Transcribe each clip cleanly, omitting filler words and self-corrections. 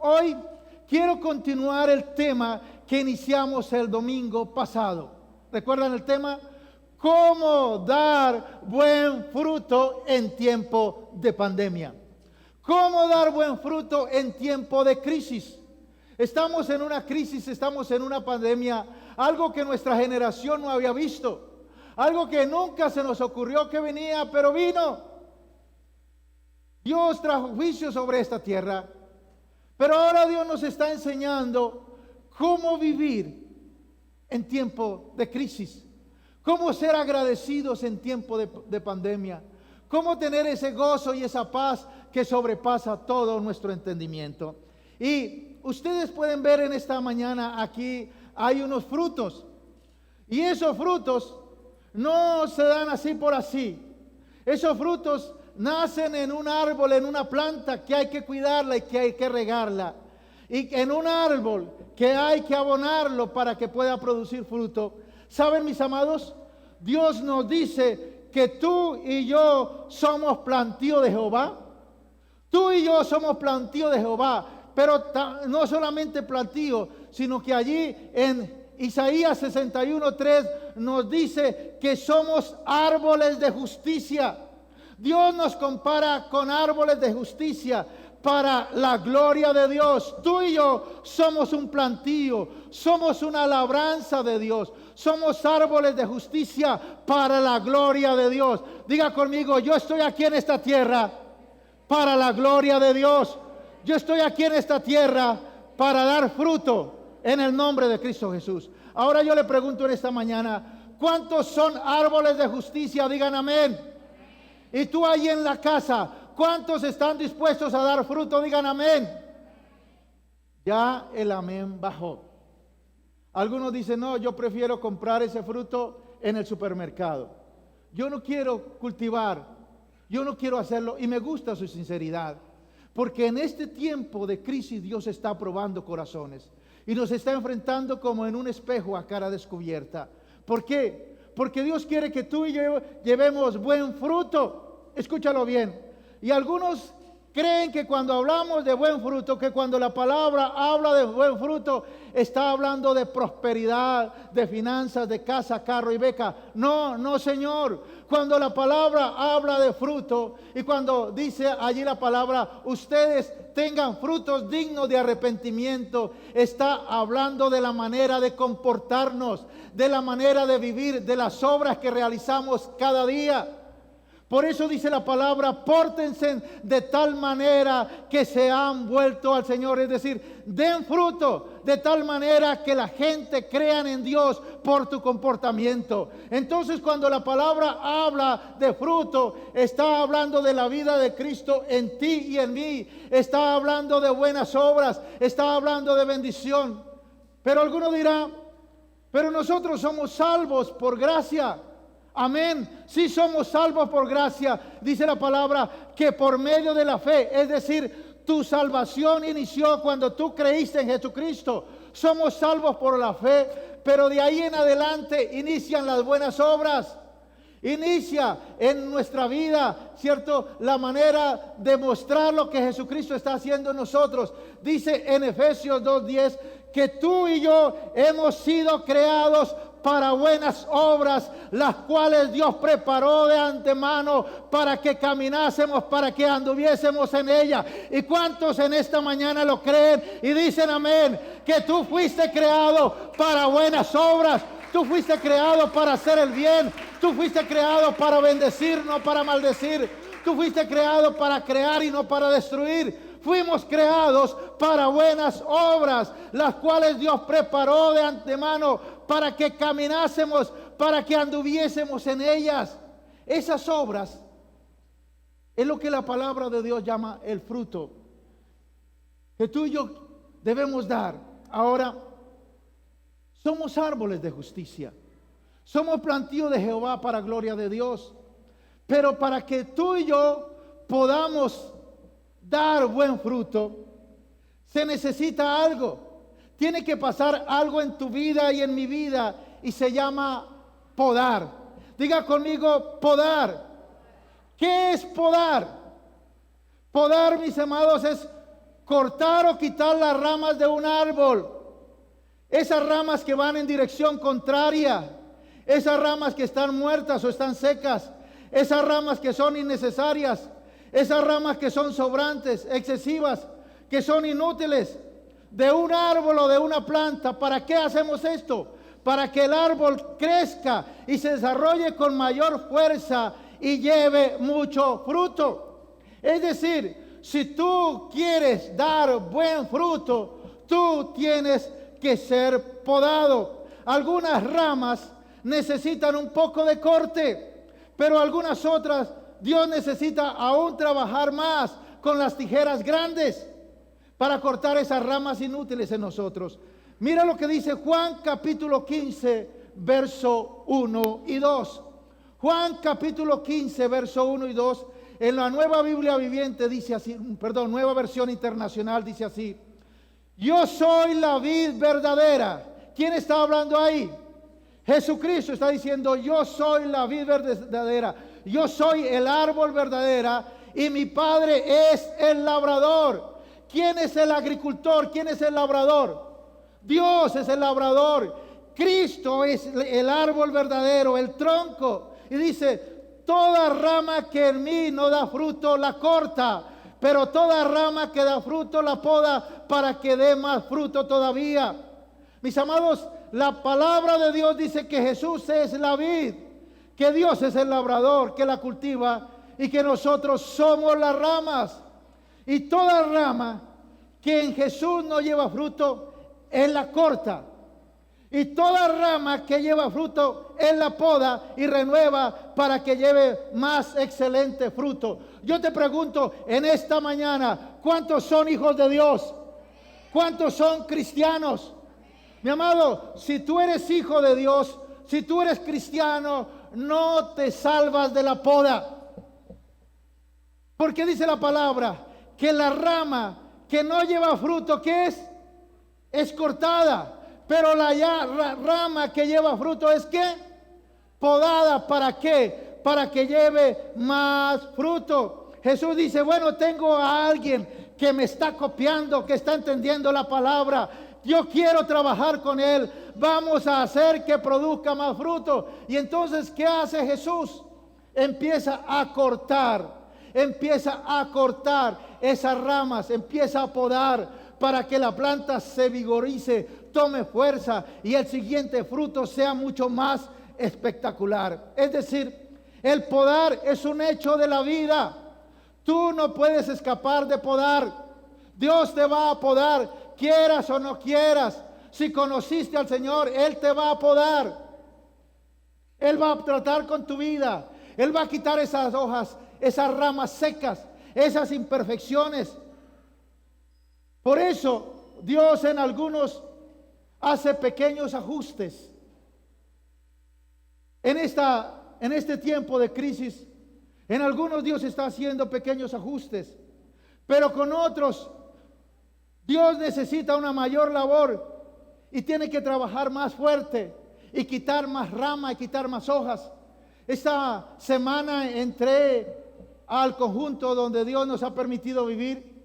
hoy quiero continuar el tema que iniciamos el domingo pasado. ¿Recuerdan el tema? ¿Cómo dar buen fruto en tiempo de pandemia? ¿Cómo dar buen fruto en tiempo de crisis? Estamos en una crisis, estamos en una pandemia, algo que nuestra generación no había visto, algo que nunca se nos ocurrió que venía, pero vino. Dios trajo juicio sobre esta tierra, pero ahora Dios nos está enseñando cómo vivir en tiempo de crisis, cómo ser agradecidos en tiempo de pandemia, cómo tener ese gozo y esa paz que sobrepasa todo nuestro entendimiento. Y ustedes pueden ver en esta mañana aquí hay unos frutos, y esos frutos no se dan así por así. Esos frutos nacen en un árbol, en una planta que hay que cuidarla y que hay que regarla, y en un árbol que hay que abonarlo para que pueda producir fruto. ¿Saben, mis amados? Dios nos dice que tú y yo somos plantío de Jehová. Tú y yo somos plantío de Jehová, pero no solamente plantío, sino que allí en Isaías 61:3 nos dice que somos árboles de justicia. Dios nos compara con árboles de justicia para la gloria de Dios. Tú y yo somos un plantío, somos una labranza de Dios, somos árboles de justicia para la gloria de Dios. Diga conmigo, yo estoy aquí en esta tierra para la gloria de Dios. Yo estoy aquí en esta tierra para dar fruto en el nombre de Cristo Jesús. Ahora yo le pregunto en esta mañana, ¿cuántos son árboles de justicia? Digan amén. Y tú ahí en la casa, ¿cuántos están dispuestos a dar fruto? Digan amén. Ya el amén bajó. Algunos dicen, no, yo prefiero comprar ese fruto en el supermercado. Yo no quiero cultivar, yo no quiero hacerlo, y me gusta su sinceridad. Porque en este tiempo de crisis Dios está probando corazones y nos está enfrentando como en un espejo a cara descubierta. ¿Por qué? Porque Dios quiere que tú y yo llevemos buen fruto. Escúchalo bien. Y algunos creen que cuando hablamos de buen fruto, que cuando la palabra habla de buen fruto, está hablando de prosperidad, de finanzas, de casa, carro y beca. No, no, Señor. Cuando la palabra habla de fruto y cuando dice allí la palabra, ustedes tengan frutos dignos de arrepentimiento, está hablando de la manera de comportarnos, de la manera de vivir, de las obras que realizamos cada día. Por eso dice la palabra, pórtense de tal manera que se han vuelto al Señor. Es decir, den fruto de tal manera que la gente crea en Dios por tu comportamiento. Entonces cuando la palabra habla de fruto, está hablando de la vida de Cristo en ti y en mí. Está hablando de buenas obras, está hablando de bendición. Pero alguno dirá, pero nosotros somos salvos por gracia. Amén. Si somos salvos por gracia, dice la palabra que por medio de la fe, es decir, tu salvación inició cuando tú creíste en Jesucristo. Somos salvos por la fe, pero de ahí en adelante inician las buenas obras. Inicia en nuestra vida, ¿cierto? La manera de mostrar lo que Jesucristo está haciendo en nosotros. Dice en Efesios 2:10 que tú y yo hemos sido creados para buenas obras, las cuales Dios preparó de antemano para que caminásemos, para que anduviésemos en ella. ¿Y cuántos en esta mañana lo creen y dicen amén? Que tú fuiste creado para buenas obras, tú fuiste creado para hacer el bien, tú fuiste creado para bendecir, no para maldecir, tú fuiste creado para crear y no para destruir. Fuimos creados para buenas obras, las cuales Dios preparó de antemano para que caminásemos, para que anduviésemos en ellas. Esas obras es lo que la palabra de Dios llama el fruto que tú y yo debemos dar. Ahora, somos árboles de justicia, somos plantío de Jehová para gloria de Dios, pero para que tú y yo podamos dar buen fruto, se necesita algo. Tiene que pasar algo en tu vida y en mi vida, y se llama podar. Diga conmigo, podar. ¿Qué es podar? Podar, mis amados, es cortar o quitar las ramas de un árbol. Esas ramas que van en dirección contraria, esas ramas que están muertas o están secas, esas ramas que son innecesarias, esas ramas que son sobrantes, excesivas, que son inútiles de un árbol o de una planta. ¿Para qué hacemos esto? Para que el árbol crezca y se desarrolle con mayor fuerza y lleve mucho fruto. Es decir, si tú quieres dar buen fruto, tú tienes que ser podado. Algunas ramas necesitan un poco de corte, pero algunas otras Dios necesita aún trabajar más con las tijeras grandes para cortar esas ramas inútiles en nosotros. Mira lo que dice Juan capítulo 15, verso 1 y 2. Juan capítulo 15, verso 1 y 2. En la Nueva Biblia Viviente dice así, Nueva Versión Internacional dice así: yo soy la vid verdadera. ¿Quién está hablando ahí? Jesucristo está diciendo: yo soy la vid verdadera. Yo soy el árbol verdadera y mi Padre es el labrador. ¿Quién es el agricultor? ¿Quién es el labrador? Dios es el labrador. Cristo es el árbol verdadero, el tronco. Y dice: toda rama que en mí no da fruto la corta, pero toda rama que da fruto la poda para que dé más fruto todavía. Mis amados, la palabra de Dios dice que Jesús es la vid, que Dios es el labrador que la cultiva y que nosotros somos las ramas. Y toda rama que en Jesús no lleva fruto, Él la corta. Y toda rama que lleva fruto, Él la poda y renueva para que lleve más excelente fruto. Yo te pregunto en esta mañana: ¿cuántos son hijos de Dios? ¿Cuántos son cristianos? Mi amado, si tú eres hijo de Dios, si tú eres cristiano, no te salvas de la poda. Porque dice la palabra que la rama que no lleva fruto, ¿qué es? Es cortada. Pero la rama que lleva fruto es ¿qué? Podada. ¿Para qué? Para que lleve más fruto. Jesús dice: bueno, tengo a alguien que me está copiando, que está entendiendo la palabra. Yo quiero trabajar con él. Vamos a hacer que produzca más fruto. Y entonces, ¿qué hace Jesús? Empieza a cortar esas ramas, empieza a podar para que la planta se vigorice, tome fuerza y el siguiente fruto sea mucho más espectacular. Es decir, el podar es un hecho de la vida. Tú no puedes escapar de podar. Dios te va a podar, quieras o no quieras. Si conociste al Señor, Él te va a podar. Él va a tratar con tu vida. Él va a quitar esas hojas, esas ramas secas, esas imperfecciones. Por eso Dios en algunos hace pequeños ajustes. En este tiempo de crisis, en algunos Dios está haciendo pequeños ajustes, pero con otros Dios necesita una mayor labor y tiene que trabajar más fuerte y quitar más rama y quitar más hojas. Esta semana entré al conjunto donde Dios nos ha permitido vivir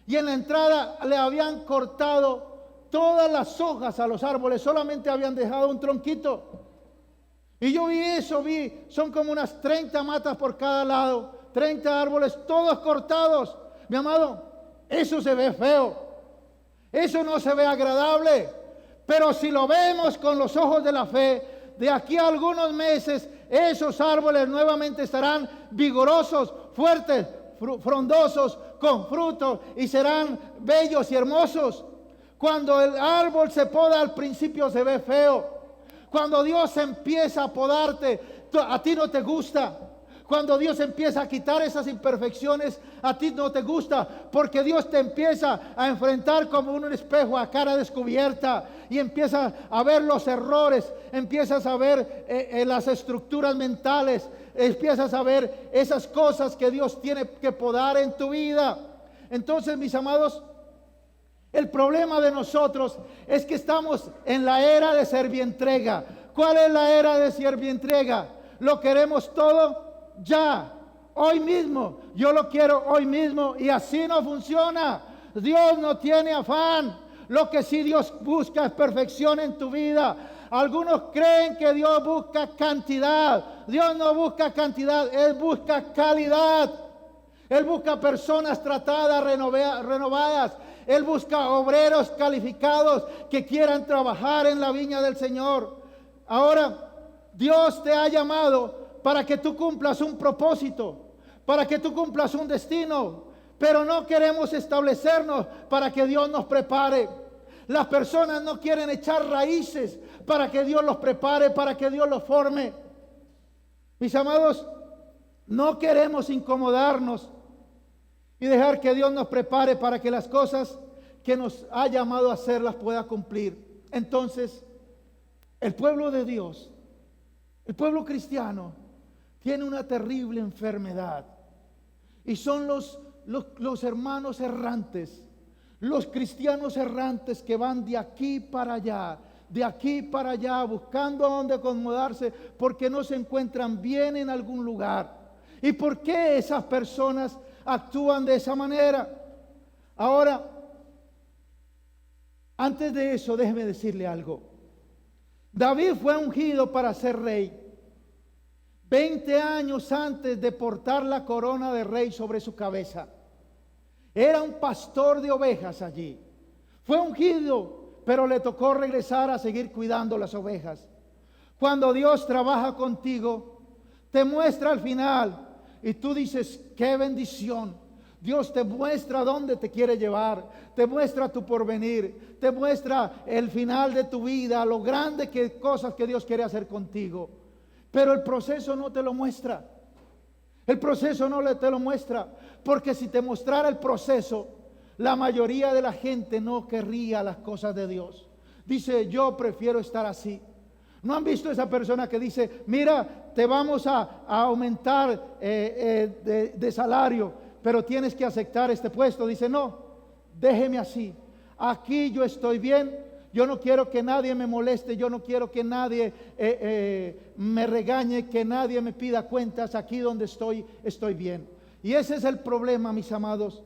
y en la entrada le habían cortado todas las hojas a los árboles, solamente habían dejado un tronquito. Y yo vi eso, son como unas 30 matas por cada lado, 30 árboles, todos cortados. Mi amado, eso se ve feo, eso no se ve agradable, pero si lo vemos con los ojos de la fe, de aquí a algunos meses, esos árboles nuevamente estarán vigorosos, fuertes, frondosos, con fruto y serán bellos y hermosos. Cuando el árbol se poda al principio se ve feo. Cuando Dios empieza a podarte, a ti no te gusta. Cuando Dios empieza a quitar esas imperfecciones, a ti no te gusta, porque Dios te empieza a enfrentar como un espejo a cara descubierta y empiezas a ver los errores, empiezas a ver las estructuras mentales, empiezas a ver esas cosas que Dios tiene que podar en tu vida. Entonces, mis amados, el problema de nosotros es que estamos en la era de servientrega. ¿Cuál es la era de servientrega? Lo queremos todo ya, hoy mismo. Yo lo quiero hoy mismo y así no funciona. Dios no tiene afán. Lo que sí Dios busca es perfección en tu vida. Algunos creen que Dios busca cantidad. Dios no busca cantidad, Él busca calidad. Él busca personas tratadas, renovadas. Él busca obreros calificados que quieran trabajar en la viña del Señor. Ahora, Dios te ha llamado para que tú cumplas un propósito, para que tú cumplas un destino. Pero no queremos establecernos para que Dios nos prepare. Las personas no quieren echar raíces para que Dios los prepare, para que Dios los forme. Mis amados, no queremos incomodarnos y dejar que Dios nos prepare para que las cosas que nos ha llamado a hacer las pueda cumplir. Entonces, el pueblo de Dios, el pueblo cristiano, tiene una terrible enfermedad. Y son los hermanos errantes, los cristianos errantes que van de aquí para allá, buscando a dónde acomodarse porque no se encuentran bien en algún lugar. ¿Y por qué esas personas actúan de esa manera? Ahora, antes de eso, déjeme decirle algo. David fue ungido para ser rey 20 años antes de portar la corona de rey sobre su cabeza. Era un pastor de ovejas allí. Fue ungido, pero le tocó regresar a seguir cuidando las ovejas. Cuando Dios trabaja contigo, te muestra al final y tú dices, qué bendición. Dios te muestra dónde te quiere llevar, te muestra tu porvenir, te muestra el final de tu vida, lo grande que cosas que Dios quiere hacer contigo. Pero el proceso no te lo muestra. El proceso no te lo muestra, porque si te mostrara el proceso, la mayoría de la gente no querría las cosas de Dios. Dice, yo prefiero estar así. ¿No han visto esa persona que dice, mira, te vamos a aumentar de salario, pero tienes que aceptar este puesto? Dice, no, déjeme así. Aquí yo estoy bien. Yo no quiero que nadie me moleste, yo no quiero que nadie me regañe, que nadie me pida cuentas. Aquí donde estoy bien. Y ese es el problema, mis amados.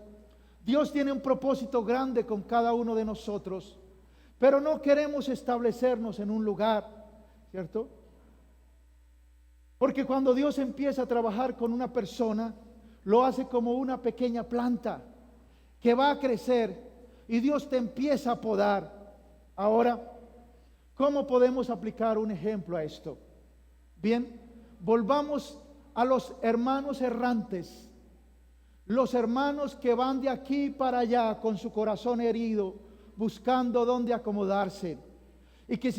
Dios tiene un propósito grande con cada uno de nosotros, pero no queremos establecernos en un lugar, ¿cierto? Porque cuando Dios empieza a trabajar con una persona, lo hace como una pequeña planta que va a crecer y Dios te empieza a podar. Ahora, ¿cómo podemos aplicar un ejemplo a esto? Bien, volvamos a los hermanos errantes, los hermanos que van de aquí para allá con su corazón herido, buscando dónde acomodarse. Y que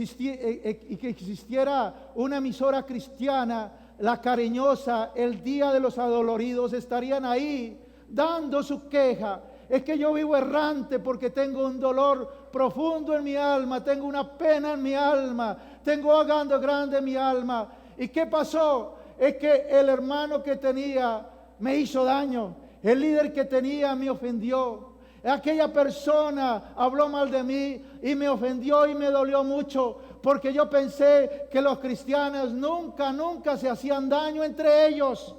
existiera una emisora cristiana, La Cariñosa, el Día de los Adoloridos, estarían ahí dando su queja. Es que yo vivo errante porque tengo un dolor profundo en mi alma, tengo una pena en mi alma, tengo ahogando grande en mi alma. ¿Y qué pasó? Es que el hermano que tenía me hizo daño, el líder que tenía me ofendió, aquella persona habló mal de mí y me ofendió y me dolió mucho, porque yo pensé que los cristianos nunca se hacían daño entre ellos.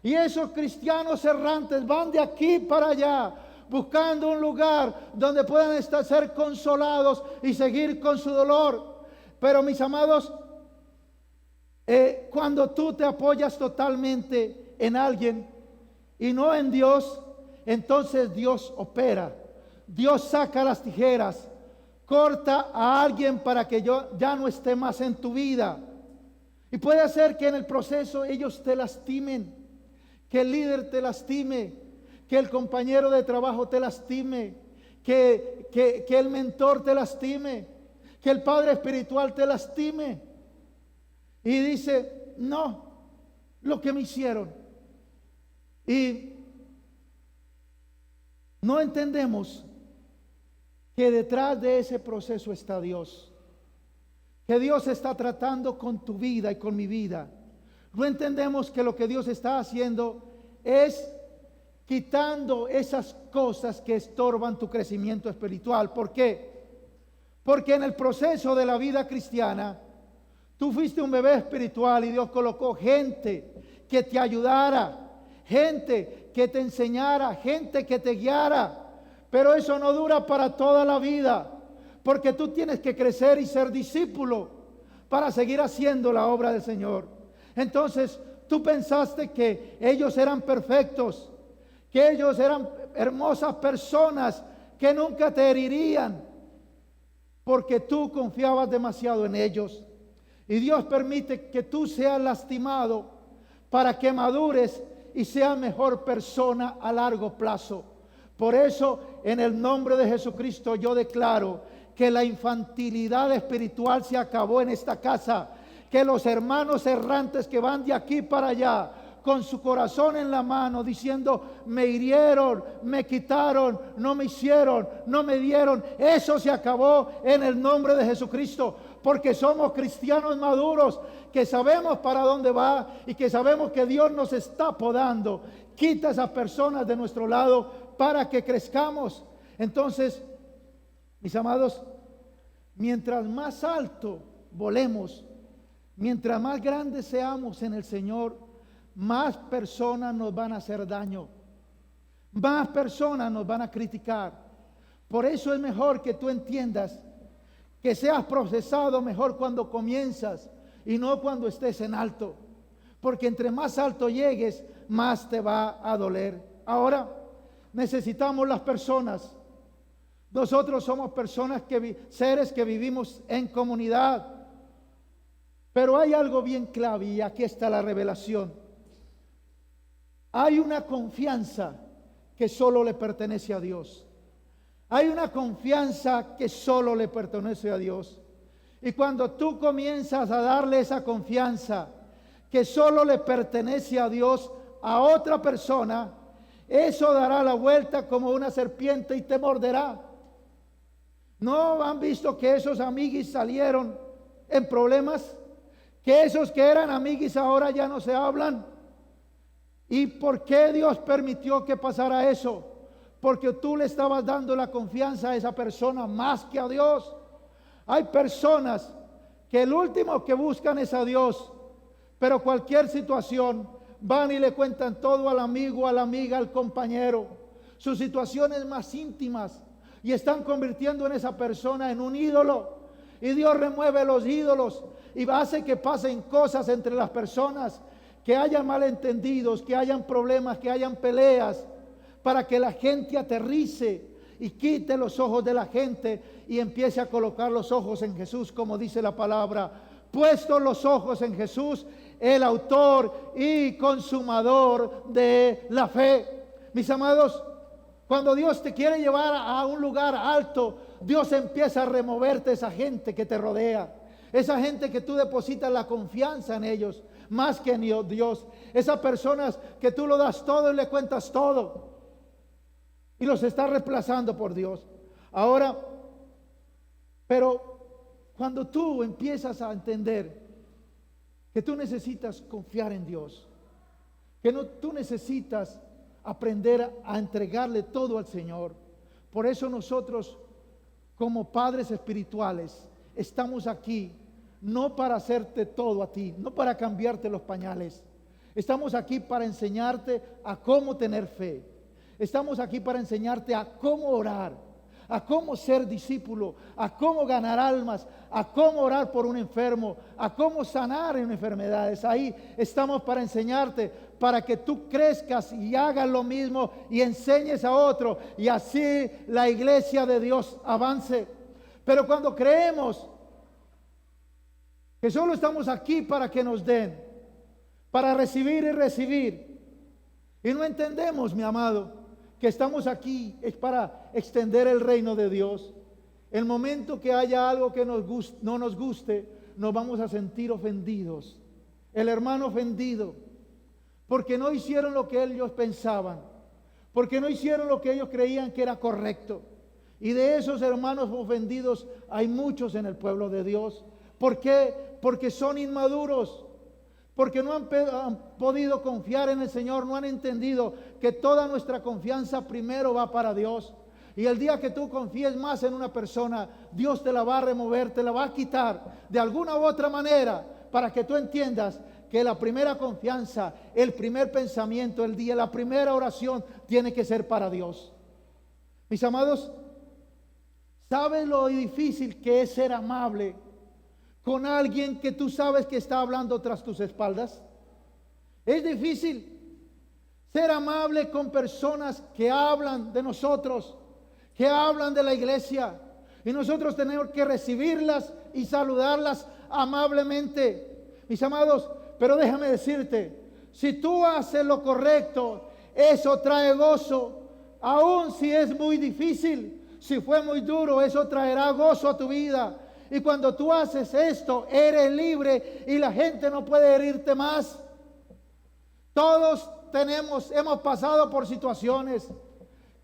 Y esos cristianos errantes van de aquí para allá, buscando un lugar donde puedan ser consolados y seguir con su dolor. Pero mis amados, cuando tú te apoyas totalmente en alguien y no en Dios, entonces Dios opera. Dios saca las tijeras, corta a alguien para que yo ya no esté más en tu vida. Y puede ser que en el proceso ellos te lastimen, que el líder te lastime, que el compañero de trabajo te lastime, que el mentor te lastime, que el padre espiritual te lastime. Y dice, no, lo que me hicieron. Y no entendemos que detrás de ese proceso está Dios, que Dios está tratando con tu vida y con mi vida. No entendemos que lo que Dios está haciendo es quitando esas cosas que estorban tu crecimiento espiritual. ¿Por qué? Porque en el proceso de la vida cristiana, tú fuiste un bebé espiritual y Dios colocó gente que te ayudara, gente que te enseñara, gente que te guiara. Pero eso no dura para toda la vida, porque tú tienes que crecer y ser discípulo para seguir haciendo la obra del Señor. Entonces, tú pensaste que ellos eran perfectos, que ellos eran hermosas personas que nunca te herirían, porque tú confiabas demasiado en ellos. Y Dios permite que tú seas lastimado para que madures y seas mejor persona a largo plazo. Por eso, en el nombre de Jesucristo, yo declaro que la infantilidad espiritual se acabó en esta casa. Que los hermanos errantes que van de aquí para allá, con su corazón en la mano, diciendo: me hirieron, me quitaron, no me hicieron, no me dieron, eso se acabó en el nombre de Jesucristo. Porque somos cristianos maduros, que sabemos para dónde va y que sabemos que Dios nos está podando. Quita a esas personas de nuestro lado para que crezcamos. Entonces, mis amados, mientras más alto volemos, mientras más grandes seamos en el Señor, más personas nos van a hacer daño, más personas nos van a criticar. Por eso es mejor que tú entiendas que seas procesado mejor cuando comienzas y no cuando estés en alto, porque entre más alto llegues, más te va a doler. Ahora necesitamos las personas. Nosotros somos personas seres que vivimos en comunidad. Pero hay algo bien clave, y aquí está la revelación. Hay una confianza que solo le pertenece a Dios. Hay una confianza que solo le pertenece a Dios. Y cuando tú comienzas a darle esa confianza que solo le pertenece a Dios a otra persona, eso dará la vuelta como una serpiente y te morderá. ¿No han visto que esos amiguis salieron en problemas? Que esos que eran amiguis ahora ya no se hablan. ¿Y por qué Dios permitió que pasara eso? Porque tú le estabas dando la confianza a esa persona más que a Dios. Hay personas que el último que buscan es a Dios, pero cualquier situación van y le cuentan todo al amigo, a la amiga, al compañero, sus situaciones más íntimas, y están convirtiendo en esa persona en un ídolo. Y Dios remueve los ídolos y hace que pasen cosas entre las personas, que haya malentendidos, que hayan problemas, que hayan peleas, para que la gente aterrice y quite los ojos de la gente y empiece a colocar los ojos en Jesús, como dice la palabra. Puestos los ojos en Jesús, el autor y consumador de la fe. Mis amados, cuando Dios te quiere llevar a un lugar alto, Dios empieza a removerte esa gente que te rodea, esa gente que tú depositas la confianza en ellos más que en Dios, esas personas que tú lo das todo y le cuentas todo y los estás reemplazando por Dios. Ahora, pero cuando tú empiezas a entender que tú necesitas confiar en Dios, que tú necesitas aprender a entregarle todo al Señor. Por eso nosotros, como padres espirituales, estamos aquí no para hacerte todo a ti, no para cambiarte los pañales. Estamos aquí para enseñarte a cómo tener fe. Estamos aquí para enseñarte a cómo orar, a cómo ser discípulo, a cómo ganar almas, a cómo orar por un enfermo, a cómo sanar en enfermedades. Ahí estamos para enseñarte, para que tú crezcas y hagas lo mismo y enseñes a otro, y así la iglesia de Dios avance. Pero cuando creemos que solo estamos aquí para que nos den, para recibir y recibir, y no entendemos, mi amado, que estamos aquí es para extender el reino de Dios. El momento que haya algo que no nos guste, nos vamos a sentir ofendidos. El hermano ofendido, porque no hicieron lo que ellos pensaban, porque no hicieron lo que ellos creían que era correcto. Y de esos hermanos ofendidos hay muchos en el pueblo de Dios. ¿Por qué? Porque son inmaduros, porque no han podido confiar en el Señor, no han entendido que toda nuestra confianza primero va para Dios. Y el día que tú confíes más en una persona, Dios te la va a remover, te la va a quitar de alguna u otra manera, para que tú entiendas que la primera confianza, el primer pensamiento, el día, la primera oración tiene que ser para Dios. Mis amados, ¿sabes lo difícil que es ser amable con alguien que tú sabes que está hablando tras tus espaldas? Es difícil ser amable con personas que hablan de nosotros, que hablan de la iglesia, y nosotros tenemos que recibirlas y saludarlas amablemente. Mis amados, pero déjame decirte, si tú haces lo correcto, eso trae gozo. Aun si es muy difícil, si fue muy duro, eso traerá gozo a tu vida. Y cuando tú haces esto, eres libre y la gente no puede herirte más. Todos hemos pasado por situaciones,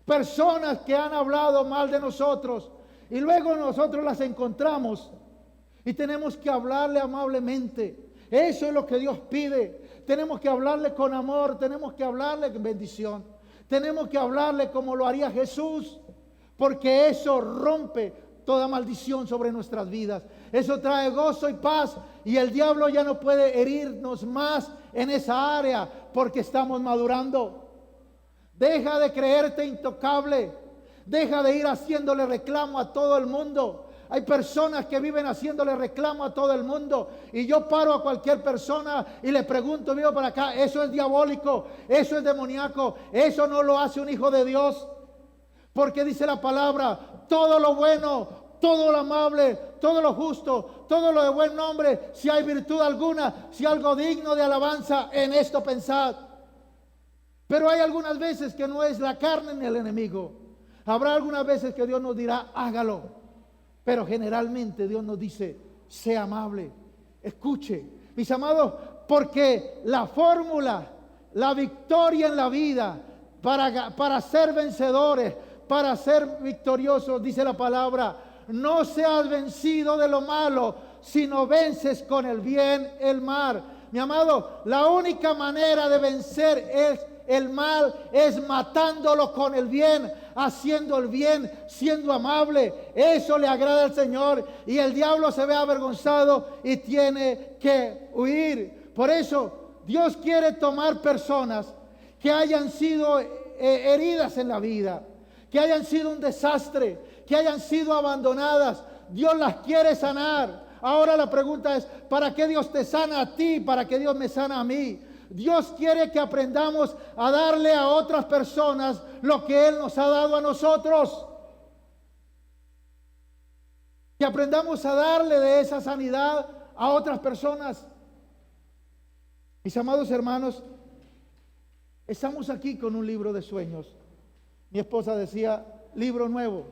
personas que han hablado mal de nosotros y luego nosotros las encontramos y tenemos que hablarle amablemente. Eso es lo que Dios pide. Tenemos que hablarle con amor, tenemos que hablarle con bendición, tenemos que hablarle como lo haría Jesús, porque eso rompe toda maldición sobre nuestras vidas. Eso trae gozo y paz, y el diablo ya no puede herirnos más en esa área porque estamos madurando. Deja de creerte intocable. Deja de ir haciéndole reclamo a todo el mundo. Hay personas que viven haciéndole reclamo a todo el mundo, y yo paro a cualquier persona y le pregunto, vivo para acá, eso es diabólico, eso es demoníaco, eso no lo hace un hijo de Dios. Porque dice la palabra, todo lo bueno, todo lo amable, todo lo justo, todo lo de buen nombre, si hay virtud alguna, si algo digno de alabanza, en esto pensad. Pero hay algunas veces que no es la carne ni el enemigo. Habrá algunas veces que Dios nos dirá, hágalo. Pero generalmente Dios nos dice, sea amable, escuche. Mis amados, porque la fórmula, la victoria en la vida, para ser vencedores, para ser victoriosos, dice la palabra, no seas vencido de lo malo, sino vences con el bien el mal. Mi amado, la única manera de vencer el mal es matándolo con el bien, haciendo el bien, siendo amable. Eso le agrada al Señor, y el diablo se ve avergonzado y tiene que huir. Por eso Dios quiere tomar personas que hayan sido heridas en la vida, que hayan sido un desastre, que hayan sido abandonadas. Dios las quiere sanar. Ahora la pregunta es, ¿para qué Dios te sana a ti? ¿Para qué Dios me sana a mí? Dios quiere que aprendamos a darle a otras personas lo que Él nos ha dado a nosotros. Que aprendamos a darle de esa sanidad a otras personas. Mis amados hermanos, estamos aquí con un libro de sueños. Mi esposa decía, libro nuevo,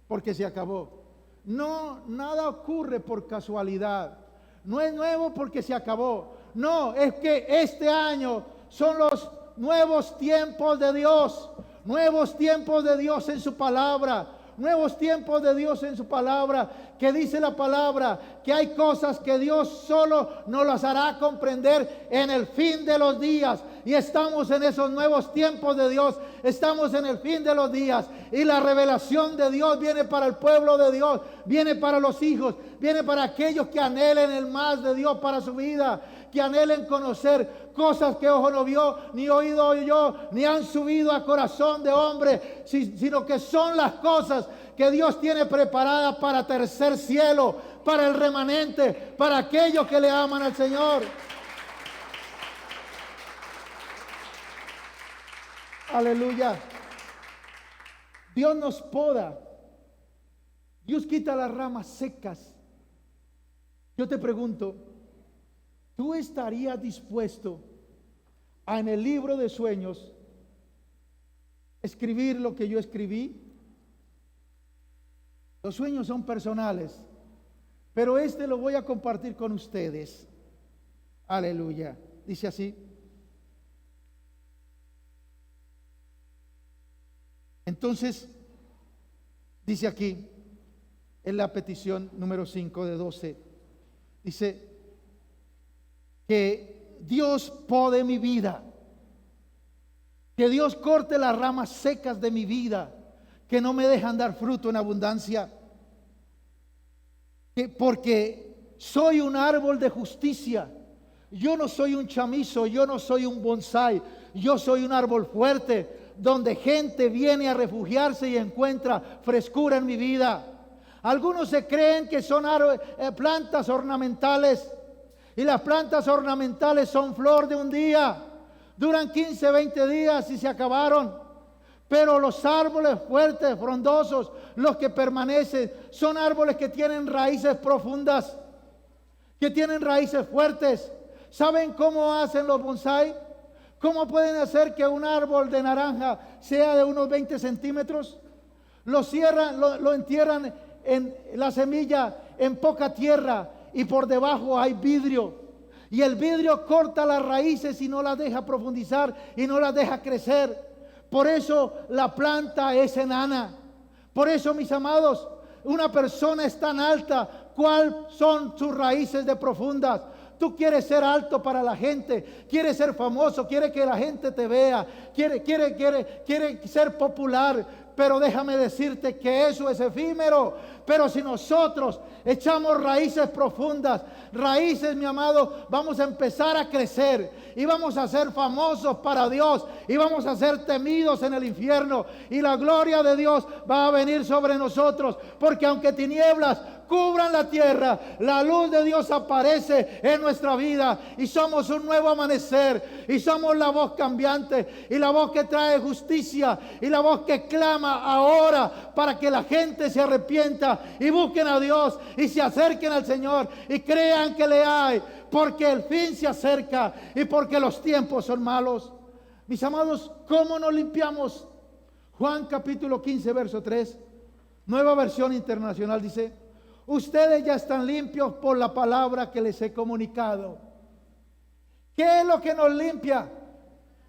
porque se acabó. No, nada ocurre por casualidad. No es nuevo porque se acabó. No, es que este año son los nuevos tiempos de Dios. Nuevos tiempos de Dios en su palabra. Nuevos tiempos de Dios en su palabra. Que dice la palabra que hay cosas que Dios solo nos las hará comprender en el fin de los días. Y estamos en esos nuevos tiempos de Dios. Estamos en el fin de los días. Y la revelación de Dios viene para el pueblo de Dios. Viene para los hijos. Viene para aquellos que anhelen el más de Dios para su vida. Que anhelen conocer cosas que ojo no vio, ni oído oyó, ni han subido a corazón de hombre, sino que son las cosas que Dios tiene preparadas para tercer cielo, para el remanente, para aquellos que le aman al Señor. Aleluya. Dios nos poda. Dios quita las ramas secas. Yo te pregunto, ¿tú estarías dispuesto a, en el libro de sueños, escribir lo que yo escribí? Los sueños son personales, pero este lo voy a compartir con ustedes. Aleluya. Dice así. Entonces, dice aquí, en la petición número 5 de 12, dice que Dios pode mi vida, que Dios corte las ramas secas de mi vida, que no me dejan dar fruto en abundancia, porque soy un árbol de justicia. Yo no soy un chamizo, yo no soy un bonsái, yo soy un árbol fuerte, donde gente viene a refugiarse y encuentra frescura en mi vida. Algunos se creen que son plantas ornamentales, y las plantas ornamentales son flor de un día, duran 15, 20 días y se acabaron. Pero los árboles fuertes, frondosos, los que permanecen, son árboles que tienen raíces profundas, que tienen raíces fuertes. ¿Saben cómo hacen los bonsái? ¿Cómo pueden hacer que un árbol de naranja sea de unos 20 centímetros? Lo cierran, lo entierran en la semilla en poca tierra, y por debajo hay vidrio. Y el vidrio corta las raíces y no las deja profundizar y no las deja crecer. Por eso la planta es enana. Por eso, mis amados, una persona es tan alta. ¿Cuáles son sus raíces de profundas? Tú quieres ser alto para la gente, quieres ser famoso, quieres que la gente te vea, quiere ser popular. Pero déjame decirte que eso es efímero. Pero si nosotros echamos raíces profundas, raíces, mi amado, vamos a empezar a crecer y vamos a ser famosos para Dios y vamos a ser temidos en el infierno, y la gloria de Dios va a venir sobre nosotros, porque aunque tinieblas cubran la tierra, la luz de Dios aparece en nuestra vida y somos un nuevo amanecer, y somos la voz cambiante y la voz que trae justicia y la voz que clama ahora para que la gente se arrepienta y busquen a Dios y se acerquen al Señor y crean que le hay, porque el fin se acerca y porque los tiempos son malos. Mis amados, ¿cómo nos limpiamos? Juan capítulo 15 verso 3, Nueva Versión Internacional, dice: ustedes ya están limpios por la palabra que les he comunicado. ¿Qué es lo que nos limpia?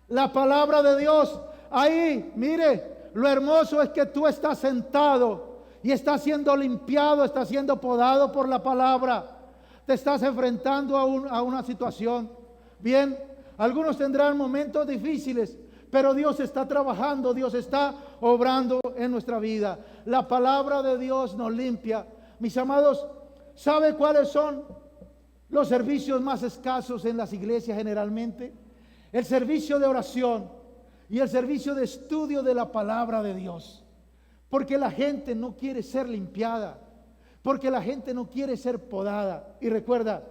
La palabra de Dios. Ahí, mire, lo hermoso es que tú estás sentado y estás siendo limpiado, estás siendo podado por la palabra. Te estás enfrentando a una situación. Bien, algunos tendrán momentos difíciles, pero Dios está trabajando, Dios está obrando en nuestra vida. La palabra de Dios nos limpia. Mis amados, ¿sabe cuáles son los servicios más escasos en las iglesias generalmente? El servicio de oración y el servicio de estudio de la palabra de Dios. Porque la gente no quiere ser limpiada, porque la gente no quiere ser podada. Y recuerda,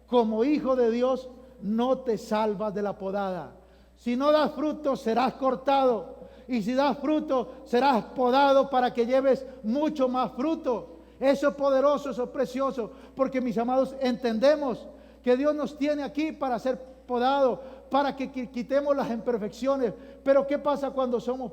como hijo de Dios, no te salvas de la podada. Si no das fruto, serás cortado. Y si das fruto, serás podado para que lleves mucho más fruto. Eso es poderoso, eso es precioso, porque, mis amados, entendemos que Dios nos tiene aquí para ser podados, para que quitemos las imperfecciones. Pero ¿qué pasa cuando somos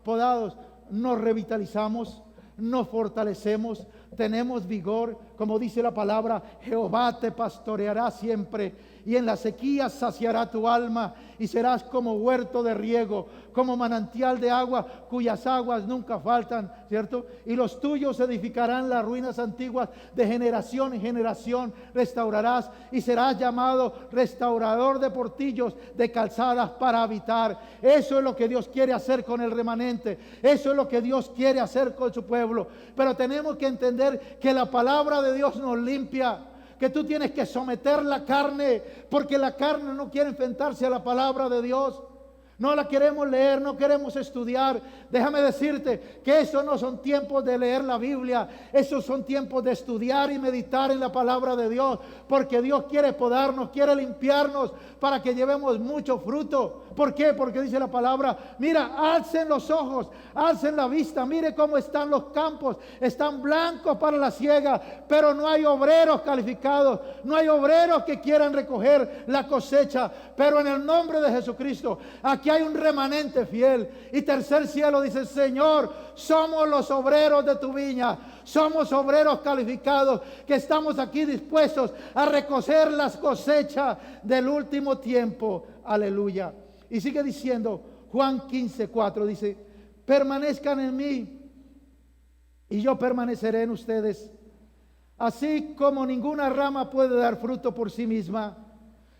podados? Nos revitalizamos, nos fortalecemos, tenemos vigor. Como dice la palabra, Jehová te pastoreará siempre, y en la sequía saciará tu alma, y serás como huerto de riego, como manantial de agua, cuyas aguas nunca faltan, ¿cierto? Y los tuyos edificarán las ruinas antiguas, de generación en generación restaurarás, y serás llamado restaurador de portillos, de calzadas para habitar. Eso es lo que Dios quiere hacer con el remanente, eso es lo que Dios quiere hacer con su pueblo. Pero tenemos que entender que la palabra de Dios nos limpia, que tú tienes que someter la carne, porque la carne no quiere enfrentarse a la palabra de Dios. No la queremos leer, no queremos estudiar. Déjame decirte que esos no son tiempos de leer la Biblia, esos son tiempos de estudiar y meditar en la palabra de Dios, porque Dios quiere podarnos, quiere limpiarnos para que llevemos mucho fruto. ¿Por qué? Porque dice la palabra: mira, alcen los ojos, alcen la vista, mire cómo están los campos, están blancos para la siega, pero no hay obreros calificados, no hay obreros que quieran recoger la cosecha. Pero en el nombre de Jesucristo, aquí hay un remanente fiel. Y tercer cielo dice: Señor, somos los obreros de tu viña, somos obreros calificados, que estamos aquí dispuestos a recoger las cosechas del último tiempo. Aleluya. Y sigue diciendo Juan 15:4, dice: permanezcan en mí y yo permaneceré en ustedes. Así como ninguna rama puede dar fruto por sí misma,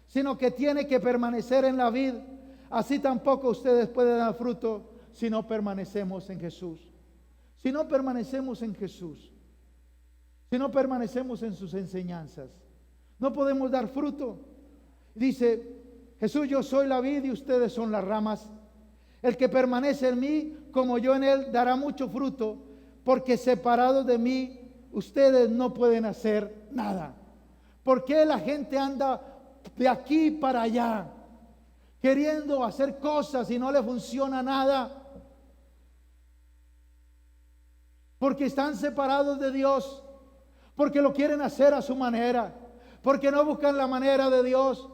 sino que tiene que permanecer en la vid, así tampoco ustedes pueden dar fruto si no permanecemos en Jesús. Si no permanecemos en Jesús, si no permanecemos en sus enseñanzas, no podemos dar fruto. Dice Jesús: yo soy la vid y ustedes son las ramas. El que permanece en mí, como yo en él, dará mucho fruto, porque separados de mí, ustedes no pueden hacer nada. ¿Por qué la gente anda de aquí para allá, queriendo hacer cosas y no le funciona nada? Porque están separados de Dios, porque lo quieren hacer a su manera, porque no buscan la manera de Dios,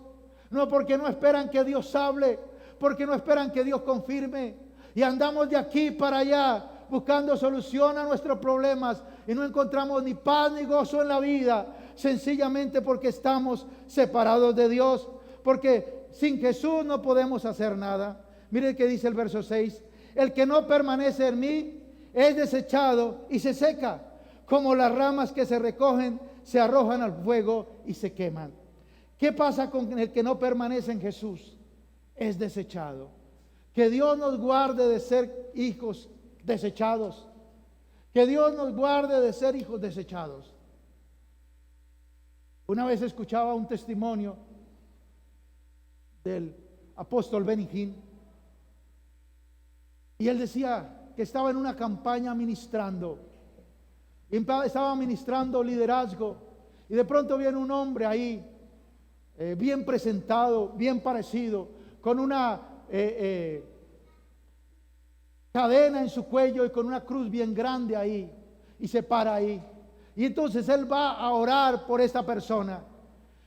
no, porque no esperan que Dios hable, porque no esperan que Dios confirme, y andamos de aquí para allá buscando solución a nuestros problemas y no encontramos ni paz ni gozo en la vida, sencillamente porque estamos separados de Dios, porque sin Jesús no podemos hacer nada. Mire que dice el verso 6: el que no permanece en mí es desechado y se seca, como las ramas que se recogen, se arrojan al fuego y se queman. ¿Qué pasa con el que no permanece en Jesús? Es desechado. Que Dios nos guarde de ser hijos desechados. Que Dios nos guarde de ser hijos desechados. Una vez escuchaba un testimonio del apóstol Benny Hinn, y él decía que estaba en una campaña ministrando, y estaba ministrando liderazgo, y de pronto viene un hombre ahí, bien presentado, bien parecido, con una cadena en su cuello y con una cruz bien grande ahí, y se para ahí, y entonces él va a orar por esta persona,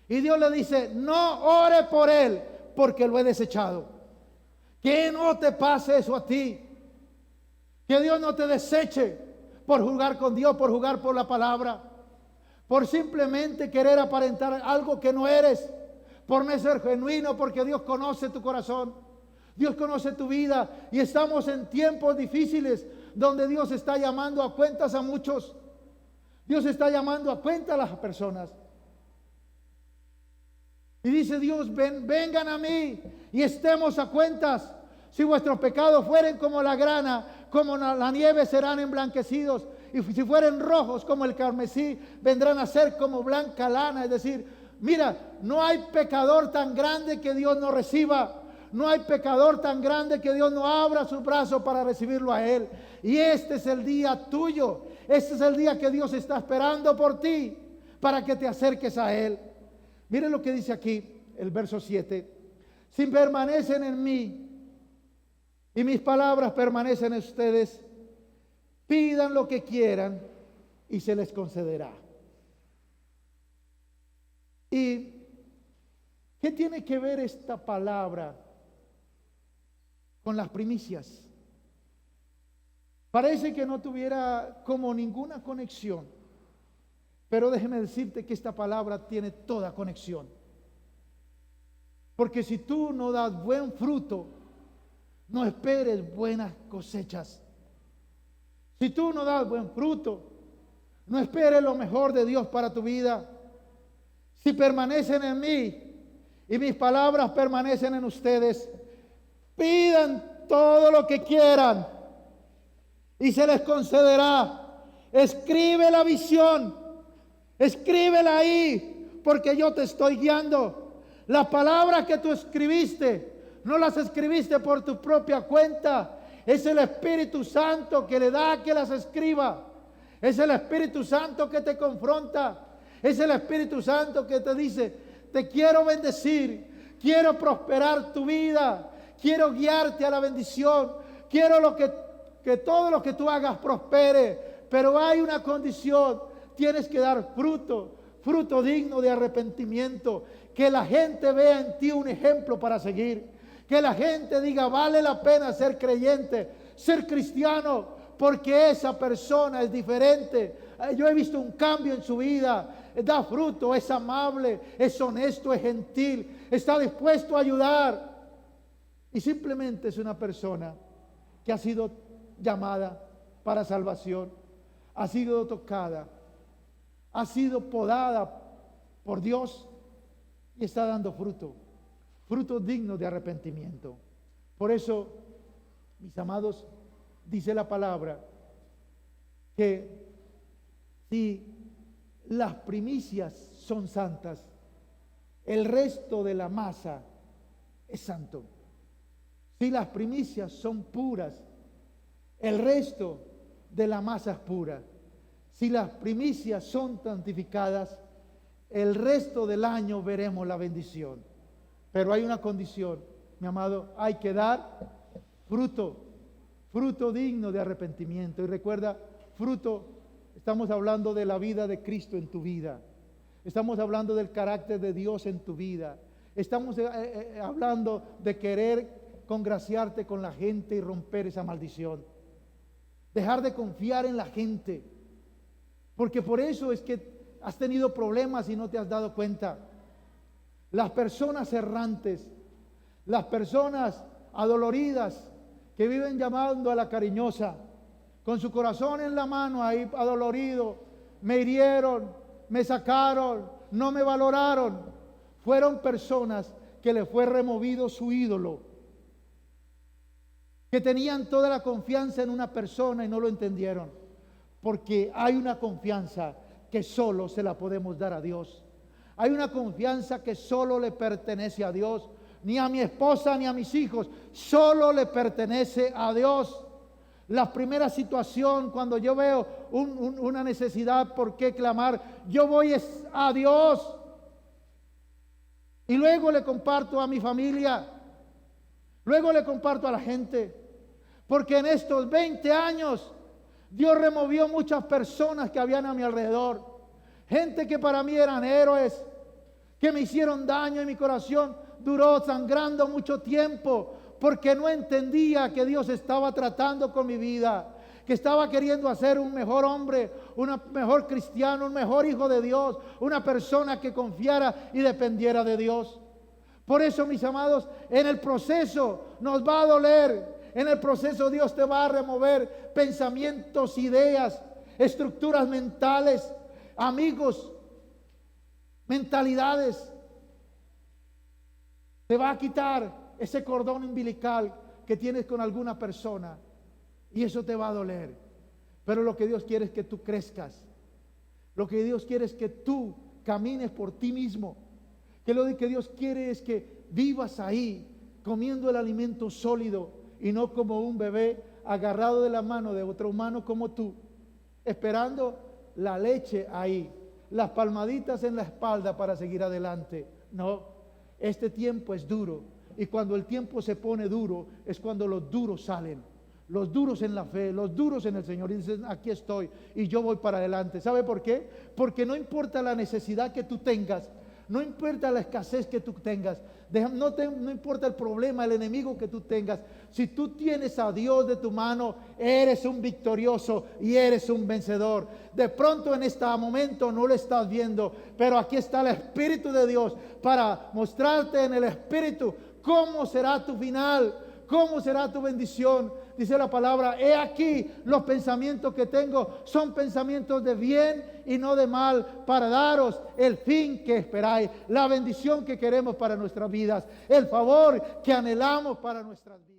y Dios le dice: no ore por él, porque lo he desechado. Que no te pase eso a ti, que Dios no te deseche por jugar con Dios, por jugar por la palabra, por simplemente querer aparentar algo que no eres, por no ser genuino, porque Dios conoce tu corazón, Dios conoce tu vida, y estamos en tiempos difíciles donde Dios está llamando a cuentas a muchos. Dios está llamando a cuentas a las personas. Y dice Dios: vengan a mí y estemos a cuentas. Si vuestros pecados fueren como la grana, como la nieve, serán emblanquecidos. Y si fueren rojos como el carmesí, vendrán a ser como blanca lana. Es decir, mira, no hay pecador tan grande que Dios no reciba. No hay pecador tan grande que Dios no abra sus brazos para recibirlo a Él. Y este es el día tuyo. Este es el día que Dios está esperando por ti, para que te acerques a Él. Miren lo que dice aquí el verso 7: si permanecen en mí y mis palabras permanecen en ustedes, pidan lo que quieran y se les concederá. ¿Y qué tiene que ver esta palabra con las primicias? Parece que no tuviera como ninguna conexión, pero déjeme decirte que esta palabra tiene toda conexión. Porque si tú no das buen fruto, no esperes buenas cosechas. Si tú no das buen fruto, no esperes lo mejor de Dios para tu vida. Si permanecen en mí y mis palabras permanecen en ustedes, pidan todo lo que quieran y se les concederá. Escribe la visión, escríbela ahí, porque yo te estoy guiando. Las palabras que tú escribiste, no las escribiste por tu propia cuenta. Es el Espíritu Santo que le da que las escriba. Es el Espíritu Santo que te confronta. Es el Espíritu Santo que te dice: te quiero bendecir, quiero prosperar tu vida, quiero guiarte a la bendición, quiero que todo lo que tú hagas prospere. Pero hay una condición: tienes que dar fruto, fruto digno de arrepentimiento, que la gente vea en ti un ejemplo para seguir. Que la gente diga: vale la pena ser creyente, ser cristiano, porque esa persona es diferente. Yo he visto un cambio en su vida, da fruto, es amable, es honesto, es gentil, está dispuesto a ayudar. Y simplemente es una persona que ha sido llamada para salvación, ha sido tocada, ha sido podada por Dios y está dando fruto. Frutos dignos de arrepentimiento. Por eso, mis amados, dice la palabra que si las primicias son santas, el resto de la masa es santo. Si las primicias son puras, el resto de la masa es pura. Si las primicias son santificadas, el resto del año veremos la bendición. Pero hay una condición, mi amado, hay que dar fruto digno de arrepentimiento. Y recuerda, fruto, estamos hablando de la vida de Cristo en tu vida. Estamos hablando del carácter de Dios en tu vida. Estamos hablando de querer congraciarte con la gente y romper esa maldición. Dejar de confiar en la gente. Porque por eso es que has tenido problemas y no te has dado cuenta. Las personas errantes, las personas adoloridas que viven llamando a la cariñosa, con su corazón en la mano ahí adolorido, me hirieron, me sacaron, no me valoraron. Fueron personas que le fue removido su ídolo, que tenían toda la confianza en una persona y no lo entendieron, porque hay una confianza que solo se la podemos dar a Dios. Hay una confianza que solo le pertenece a Dios, ni a mi esposa ni a mis hijos, solo le pertenece a Dios. La primera situación, cuando yo veo una necesidad por qué clamar, yo voy a Dios. Y luego le comparto a mi familia, luego le comparto a la gente, porque en estos 20 años Dios removió muchas personas que habían a mi alrededor, gente que para mí eran héroes, que me hicieron daño y mi corazón duró sangrando mucho tiempo, porque no entendía que Dios estaba tratando con mi vida, que estaba queriendo hacer un mejor hombre, un mejor cristiano, un mejor hijo de Dios, una persona que confiara y dependiera de Dios. Por eso, mis amados, en el proceso nos va a doler. En el proceso Dios te va a remover pensamientos, ideas, estructuras mentales, amigos, mentalidades. Te va a quitar ese cordón umbilical que tienes con alguna persona y eso te va a doler. Pero lo que Dios quiere es que tú crezcas. Lo que Dios quiere es que tú camines por ti mismo. Que lo que Dios quiere es que vivas ahí comiendo el alimento sólido y no como un bebé agarrado de la mano de otro humano como tú, esperando la leche ahí, las palmaditas en la espalda para seguir adelante. No, este tiempo es duro y cuando el tiempo se pone duro es cuando los duros salen, los duros en la fe, los duros en el Señor y dicen, aquí estoy y yo voy para adelante. ¿Sabe por qué? Porque no importa la necesidad que tú tengas, no importa la escasez que tú tengas, no importa el problema, el enemigo que tú tengas. Si tú tienes a Dios de tu mano, eres un victorioso y eres un vencedor. De pronto en este momento no lo estás viendo, pero aquí está el Espíritu de Dios para mostrarte en el Espíritu cómo será tu final, cómo será tu bendición. Dice la palabra, he aquí los pensamientos que tengo son pensamientos de bien y no de mal, para daros el fin que esperáis, la bendición que queremos para nuestras vidas, el favor que anhelamos para nuestras vidas.